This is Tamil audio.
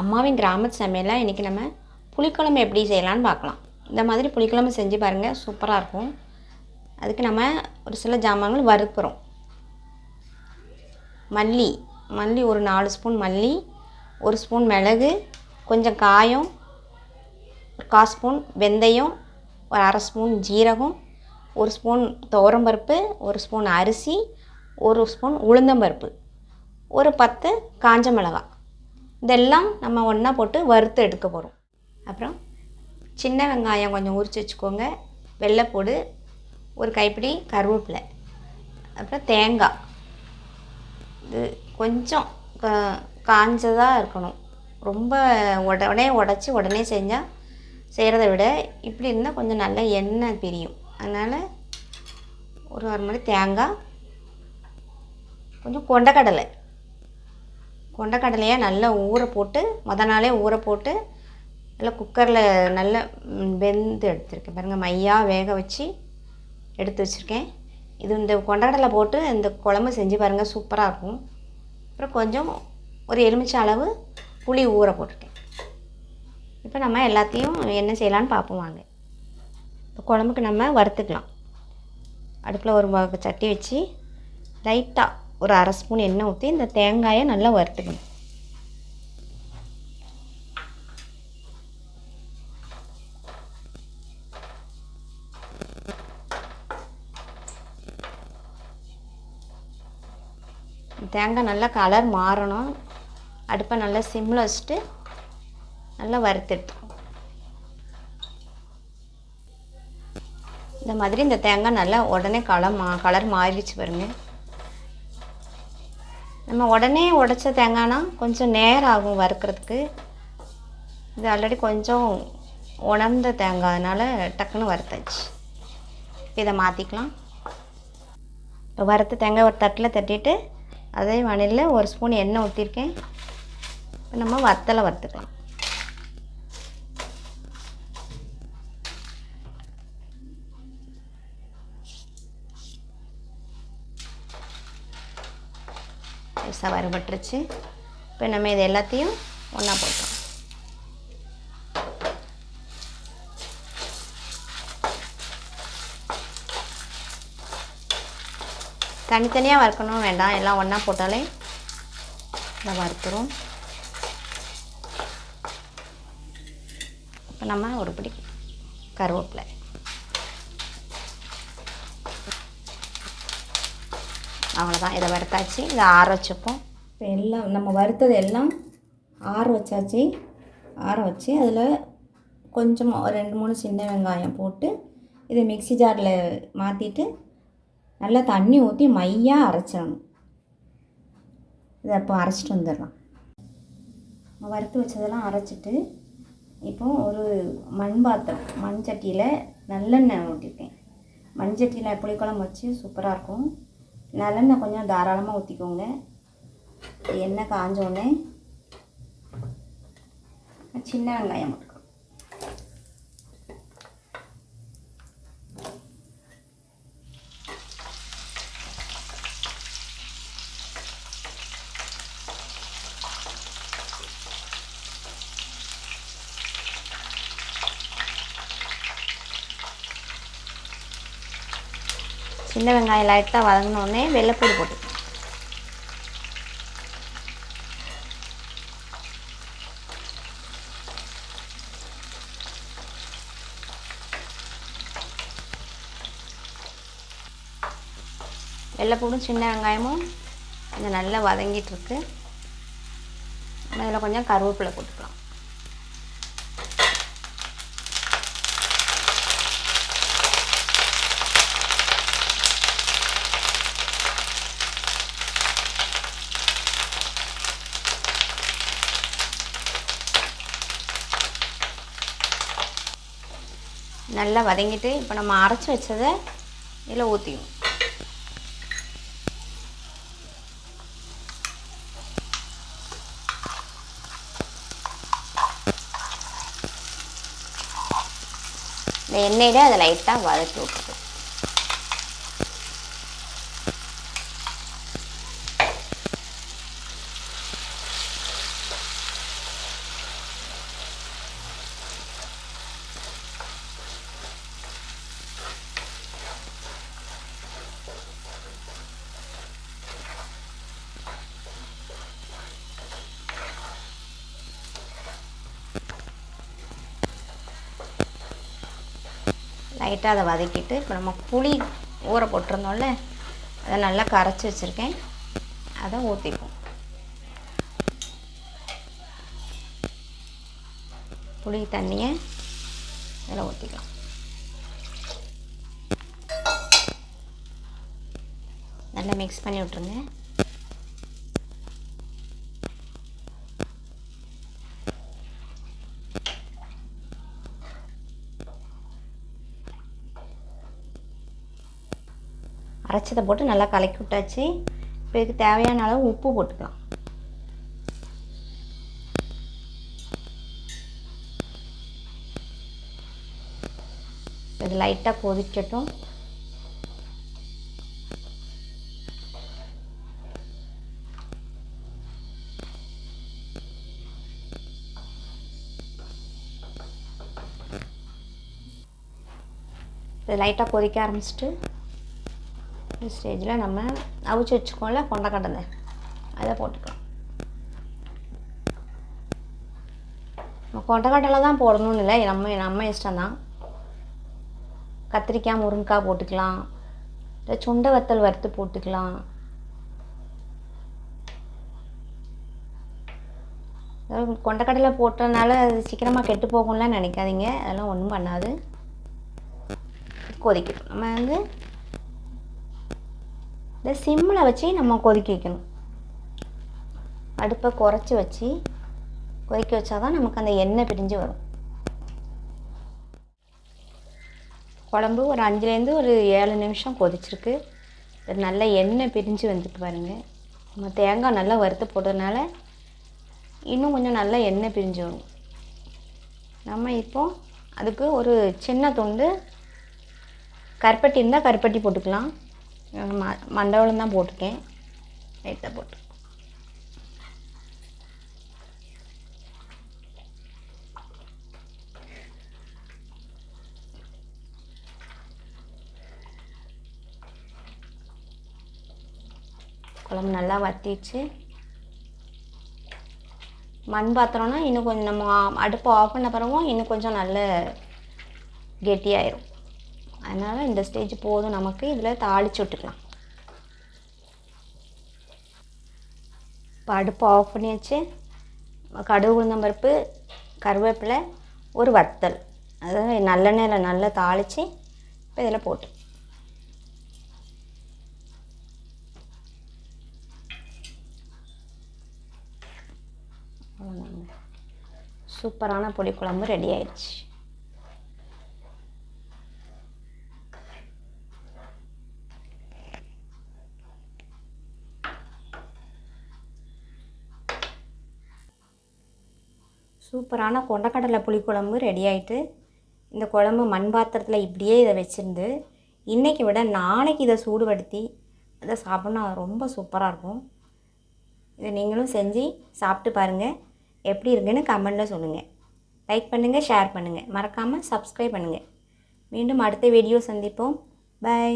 அம்மாவின் கிராமத்து சமையலில் இன்றைக்கி நம்ம புளிக்குழம்பு எப்படி செய்யலான்னு பார்க்கலாம். இந்த மாதிரி புளிக்குழம்பு செஞ்சு பாருங்கள், சூப்பராக இருக்கும். அதுக்கு நம்ம ஒரு சில ஜாமான்கள் வறுக்கிறோம். மல்லி ஒரு 4 ஸ்பூன் மல்லி, 1 ஸ்பூன் மிளகு, கொஞ்சம் காயம், ஒரு 1/4 ஸ்பூன் வெந்தயம், ஒரு 1/2 ஸ்பூன் ஜீரகம், 1 ஸ்பூன் துவரம்பருப்பு, 1 ஸ்பூன் அரிசி, 1 ஸ்பூன் உளுந்தம்பருப்பு, ஒரு 10 காஞ்ச மிளகாய். இதெல்லாம் நம்ம ஒன்றா போட்டு வறுத்து எடுக்க போகிறோம். அப்புறம் சின்ன வெங்காயம் கொஞ்சம் உரித்து வச்சுக்கோங்க, வெள்ளைப்பூடு, ஒரு கைப்பிடி கருவேப்பிலை, அப்புறம் தேங்காய். இது கொஞ்சம் காஞ்சதாக இருக்கணும். ரொம்ப உடனே உடச்சி உடனே செய்கிறத விட இப்படி இருந்தால் கொஞ்சம் நல்லா எண்ணெய் பிரியும். அதனால் ஒரு 1 மணி தேங்காய், கொஞ்சம் கொண்டக்கடலையாக நல்லா ஊற போட்டு நாளே ஊற போட்டு நல்லா குக்கரில் நல்லா வெந்து எடுத்துருக்கேன் பாருங்கள். மையாக வேக வச்சு எடுத்து வச்சுருக்கேன். இந்த கொண்டக்கடலை போட்டு இந்த குழம்பு செஞ்சு பாருங்கள், சூப்பராக இருக்கும். அப்புறம் கொஞ்சம் ஒரு எலுமிச்சை அளவு புளி ஊற போட்டிருக்கேன். இப்போ நம்ம எல்லாத்தையும் என்ன செய்யலான்னு பார்ப்போம் வாங்க. இப்போ குழம்புக்கு நம்ம வறுத்துக்கலாம். அடுப்பில் ஒரு சட்டி வச்சு லைட்டாக ஒரு 1/2 ஸ்பூன் எண்ணெய் ஊற்றி இந்த தேங்காயை நல்லா வறுத்துக்கணும். தேங்காய் நல்லா கலர் மாறணும். அடுப்பை நல்லா சிம்மில் வச்சுட்டு நல்லா வறுத்துட்டோம். இந்த மாதிரி இந்த தேங்காய் நல்லா உடனே கலர் மாறிடுச்சு பாருங்கள். நம்ம உடனே உடைச்ச தேங்காய்னா கொஞ்சம் நேரம் ஆகும் வறுக்கிறதுக்கு. இது ஆல்ரெடி கொஞ்சம் உணர்ந்த தேங்காய், அதனால் டக்குன்னு வறுத்தாச்சு. இப்போ இதை மாற்றிக்கலாம். இப்போ வறுத்த தேங்காய் ஒரு தட்டில் தட்டிட்டு அதே வானிலையில் 1 ஸ்பூன் எண்ணெய் ஊற்றிருக்கேன். இப்போ நம்ம வத்தலை வறுத்துக்கலாம். பெருசாக வறுபட்டுருச்சு. இப்போ நம்ம இது எல்லாத்தையும் ஒன்றா போட்டோம். தனித்தனியாக வறுக்கணும் வேண்டாம், எல்லாம் ஒன்றா போட்டாலே இதை வறுத்துரும். இப்போ நம்ம ஒரு பிடி கருவேப்பிலை, அவ்வளோதான். இதை வறுத்தாச்சு. இதை ஆற வச்சுப்போம். இப்போ எல்லாம் நம்ம வறுத்தது எல்லாம் ஆற வச்சாச்சு. ஆற வச்சு அதில் கொஞ்சம் 2-3 சின்ன வெங்காயம் போட்டு இதை மிக்ஸி ஜாரில் மாற்றிட்டு நல்லா தண்ணி ஊற்றி மையாக அரைச்சிடணும். இதை அப்போ அரைச்சிட்டு வந்துடலாம். வறுத்து வச்சதெல்லாம் அரைச்சிட்டு இப்போ ஒரு மண் சட்டியில் நல்லெண்ணெய் ஊற்றிருக்கேன். மண் சட்டியில் புளிக்குழம்பு வச்சு சூப்பராக இருக்கும். நல்லெண்ணெய் கொஞ்சம் தாராளமாக ஊற்றிக்கோங்க. எண்ணெய் காஞ்சோடனே சின்ன வெங்காயம் போட்டுக்கணும். சின்ன வெங்காயம் லைட்டாக வதங்கினோடனே வெள்ளைப்பூடு போட்டுக்கணும். வெள்ளைப்பூடும் சின்ன வெங்காயமும் கொஞ்சம் நல்லா வதங்கிட்டுருக்கு. அதில் கொஞ்சம் கருவேப்பிலை போட்டுக்கலாம். நல்லா வதங்கிட்டு இப்போ நம்ம அரைச்சி வச்சதை இதில் ஊற்றிக்கணும். இந்த எண்ணெயில் அதை லைட்டாக வதக்கி விட்டுட்டு லைட்டாக அதை வதக்கிட்டு இப்போ நம்ம புளி ஊற போட்டிருந்தோம்ல அதை நல்லா கரைச்சி வச்சுருக்கேன், அதை ஊற்றிப்போம். புளி தண்ணியை இதில் ஊற்றிக்கலாம். நல்லா மிக்ஸ் பண்ணி விட்ருங்க. அரைச்சதை போட்டு நல்லா கலக்கி விட்டாச்சு. இப்போ இதுக்கு தேவையான அளவு உப்பு போட்டுக்கலாம். இது லைட்டாக கொதிக்கட்டும். இது லைட்டாக கொதிக்க ஆரம்பிச்சிட்டு இந்த ஸ்டேஜில் நம்ம அவிச்சு வச்சுக்கோம்ல கொண்டக்கடலை, அதை போட்டுக்கலாம். நம்ம கொண்டக்கடலை தான் போடணும்னு இல்லை, நம்ம இஷ்டம்தான். கத்திரிக்காய் முருங்கைக்காய் போட்டுக்கலாம், இல்லை சுண்டை வத்தல் வறுத்து போட்டுக்கலாம். கொண்டக்கடலை போட்டதுனால அது சீக்கிரமாக கெட்டு போகும்லாம் நினைக்காதீங்க, அதெல்லாம் ஒன்றும் பண்ணாது. கொதிக்கணும். நம்ம வந்து இந்த சிம்மில் வச்சு நம்ம கொதிக்க வைக்கணும். அடுப்பை குறைச்சி வச்சு கொதிக்க வச்சா தான் நமக்கு அந்த எண்ணெய் பிரிஞ்சு வரும். குழம்பு ஒரு 5லேருந்து ஒரு 7 நிமிஷம் கொதிச்சிருக்கு. நல்ல எண்ணெய் பிரிஞ்சு வந்துட்டு பாருங்கள். நம்ம தேங்காய் நல்லா வறுத்து போட்டதுனால இன்னும் கொஞ்சம் நல்லா எண்ணெய் பிரிஞ்சு வரும். நம்ம இப்போது அதுக்கு ஒரு சின்ன துண்டு கருப்பட்டி இருந்தால் கருப்பட்டி போட்டுக்கலாம். மண்டவளம் தான் போட்டிருக்கேன், லைட்டாக போட்டு. குழம்பு நல்லா வத்திடுச்சு. மண் பாத்திரம்னா இன்னும் கொஞ்சம் நம்ம அடுப்பு ஆஃப் பண்ண பிறகும் இன்னும் கொஞ்சம் நல்ல கெட்டியாயிரும். அதனால் இந்த ஸ்டேஜ் போதும் நமக்கு. இதில் தாளித்து விட்டுக்கலாம். இப்போ அடுப்பு ஆஃப் பண்ணியாச்சு. கடுகு உளுந்தம்பருப்பு, கருவேப்பிலை, ஒரு வத்தல், அதாவது நல்லெண்ணெயில் நல்லா தாளித்து இப்போ இதில் போட்டு சூப்பரான புளிக்குழம்பு ரெடி ஆயிடுச்சு. சூப்பரான கொண்டக்கடலை புளிக்குழம்பு ரெடி ஆகிட்டு, இந்த குழம்பு மண் பாத்திரத்தில் இப்படியே இதை வச்சுருந்து இன்றைக்கி விட நாளைக்கு இதை சூடுபடுத்தி அதை சாப்பிட்ணும், ரொம்ப சூப்பராக இருக்கும். இதை நீங்களும் செஞ்சு சாப்பிட்டு பாருங்கள். எப்படி இருக்குன்னு கமெண்டில் சொல்லுங்கள். லைக் பண்ணுங்கள், ஷேர் பண்ணுங்கள், மறக்காமல் சப்ஸ்கிரைப் பண்ணுங்கள். மீண்டும் அடுத்த வீடியோ சந்திப்போம். பை.